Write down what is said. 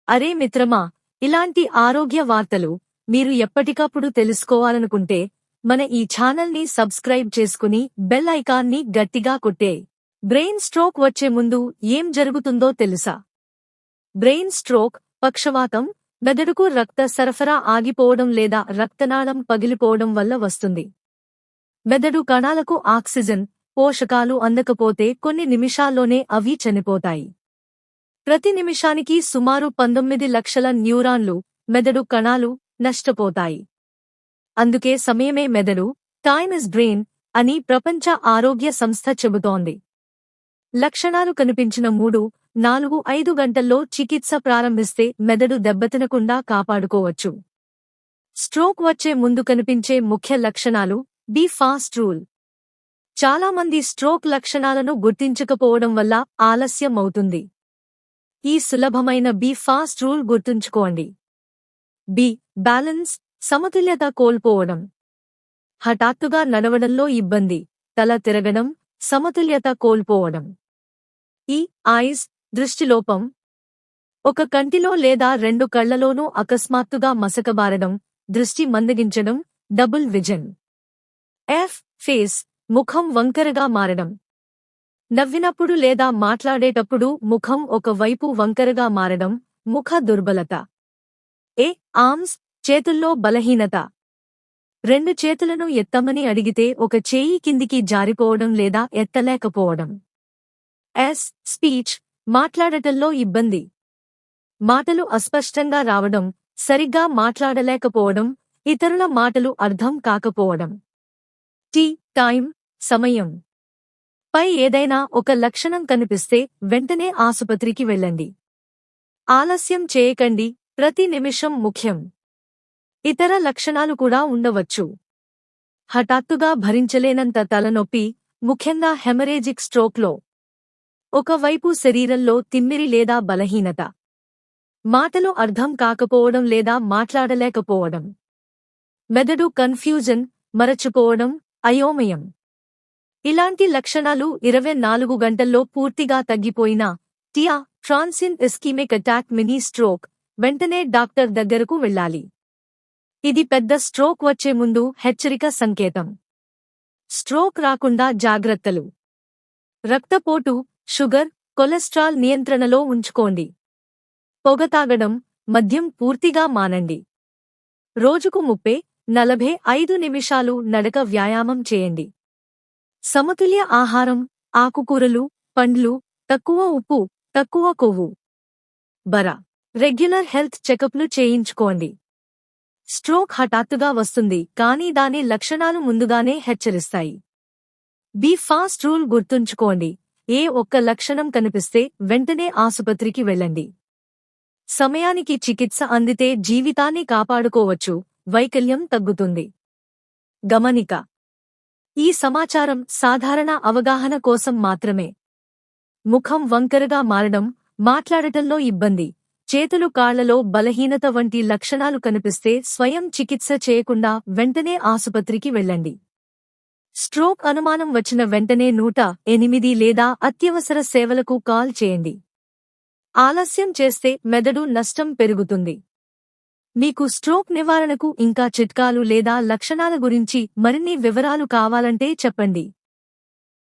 అరే మిత్రమా, ఇలాంటి ఆరోగ్య వార్తలు మీరు ఎప్పటికప్పుడు తెలుసుకోవాలనుకుంటే మన ఈ ఛానల్ని సబ్స్క్రైబ్ చేసుకుని బెల్ ఐకాన్ని గట్టిగా కొట్టే. బ్రెయిన్ స్ట్రోక్ వచ్చే ముందు ఏం జరుగుతుందో తెలుసా? బ్రెయిన్ స్ట్రోక్, పక్షవాతం, మెదడుకు రక్త సరఫరా ఆగిపోవడం లేదా రక్తనాళం పగిలిపోవడం వల్ల వస్తుంది. మెదడు కణాలకు ఆక్సిజన్, పోషకాలు అందకపోతే కొన్ని నిమిషాల్లోనే అవి చనిపోతాయి. ప్రతి నిమిషానికి సుమారు 19 లక్షల న్యూరాన్లు, మెదడు కణాలు నష్టపోతాయి. అందుకే సమయమే మెదడు, టైమ్ ఇస్ బ్రెయిన్ అని ప్రపంచ ఆరోగ్య సంస్థ చెబుతోంది. లక్షణాలు కనిపించిన 3-4-5 గంటల్లో చికిత్స ప్రారంభిస్తే మెదడు దెబ్బతినకుండా కాపాడుకోవచ్చు. స్ట్రోక్ వచ్చే ముందు కనిపించే ముఖ్య లక్షణాలు. Be fast rule. చాలామంది స్ట్రోక్ లక్షణాలను గుర్తించకపోవడం వల్ల ఆలస్యం అవుతుంది. ఈ సులభమైన బీ ఫాస్ట్ రూల్ గుర్తుంచుకోండి. బి. బ్యాలెన్స్, సమతుల్యత కోల్పోవడం. హఠాత్తుగా నడవడంలో ఇబ్బంది, తల తిరగడం, సమతుల్యత కోల్పోవడం. ఈ. ఐస్, దృష్టిలోపం. ఒక కంటిలో లేదా 2 కళ్లలోనూ అకస్మాత్తుగా మసకబారడం, దృష్టి మందగించడం, డబుల్ విజన్. ఎఫ్. ఫేస్, ముఖం వంకరగా మారడం. నవ్వినప్పుడు లేదా మాట్లాడేటప్పుడు ముఖం ఒక వైపు వంకరగా మారడం, ముఖ దుర్బలత. ఏ. ఆర్మ్స్, చేతుల్లో బలహీనత. 2 చేతులను ఎత్తమని అడిగితే ఒక చేయి కిందికి జారిపోవడం లేదా ఎత్తలేకపోవడం. ఎస్. స్పీచ్, మాట్లాడటంలో ఇబ్బంది. మాటలు అస్పష్టంగా రావడం, సరిగ్గా మాట్లాడలేకపోవడం, ఇతరుల మాటలు అర్థం కాకపోవడం. టీ. టైం, సమయం. పై ఏదైనా ఒక లక్షణం కనిపిస్తే వెంటనే ఆసుపత్రికి వెళ్ళండి. ఆలస్యం చేయకండి, ప్రతి నిమిషం ముఖ్యం. ఇతర లక్షణాలు కూడా ఉండవచ్చు. హఠాత్తుగా భరించలేనంత తలనొప్పి, ముఖ్యంగా హెమరేజిక్ స్ట్రోక్లో. ఒకవైపు శరీరంలో తిమ్మిరి లేదా బలహీనత. మాటలు అర్థం కాకపోవడం లేదా మాట్లాడలేకపోవడం. మెదడు కన్ఫ్యూజన్, మరచిపోవడం, అయోమయం. ఇలాంటి లక్షణాలు 24 గంటల్లో పూర్తిగా తగ్గిపోయినా TIA, transient ischemic attack, mini stroke, వెంటనే డాక్టర్ దగ్గరకు వెళ్ళాలి. ఇది పెద్ద స్ట్రోక్ వచ్చే ముందు హెచ్చరిక సంకేతం. స్ట్రోక్ రాకుండా జాగ్రత్తలు. రక్తపోటు, షుగర్, కొలెస్ట్రాల్ నియంత్రణలో ఉంచుకోండి. పొగ తాగడం, మద్యం పూర్తిగా మానండి. రోజుకు 30-45 నిమిషాలు నడక వ్యాయామం చేయండి. సమతుల్య ఆహారం, ఆకుకూరలు, పండ్లు, తక్కువ ఉప్పు, తక్కువ కొవ్వు. రెగ్యులర్ హెల్త్ చెకప్లు చేయించుకోండి. స్ట్రోక్ హఠాత్తుగా వస్తుంది కానీ దాని లక్షణాలు ముందుగానే హెచ్చరిస్తాయి. బీ ఫాస్ట్ రూల్ గుర్తుంచుకోండి. ఏ ఒక్క లక్షణం కనిపిస్తే వెంటనే ఆసుపత్రికి వెళ్ళండి. సమయానికి చికిత్స అందితే జీవితాన్ని కాపాడుకోవచ్చు, వైకల్యం తగ్గుతుంది. గమనిక: ఈ సమాచారం సాధారణ అవగాహన కోసం మాత్రమే. ముఖం వంకరగా మారడం, మాట్లాడటంలో ఇబ్బంది, చేతులు కాళ్లలో బలహీనత వంటి లక్షణాలు కనిపిస్తే స్వయం చికిత్స చేయకుండా వెంటనే ఆసుపత్రికి వెళ్ళండి. స్ట్రోక్ అనుమానం వచ్చిన వెంటనే 108 లేదా అత్యవసర సేవలకు కాల్ చేయండి. ఆలస్యం చేస్తే మెదడు నష్టం పెరుగుతుంది. మీకు స్ట్రోక్ నివారణకు ఇంకా చిట్కాలు లేదా లక్షణాల గురించి మరిన్ని వివరాలు కావాలంటే చెప్పండి.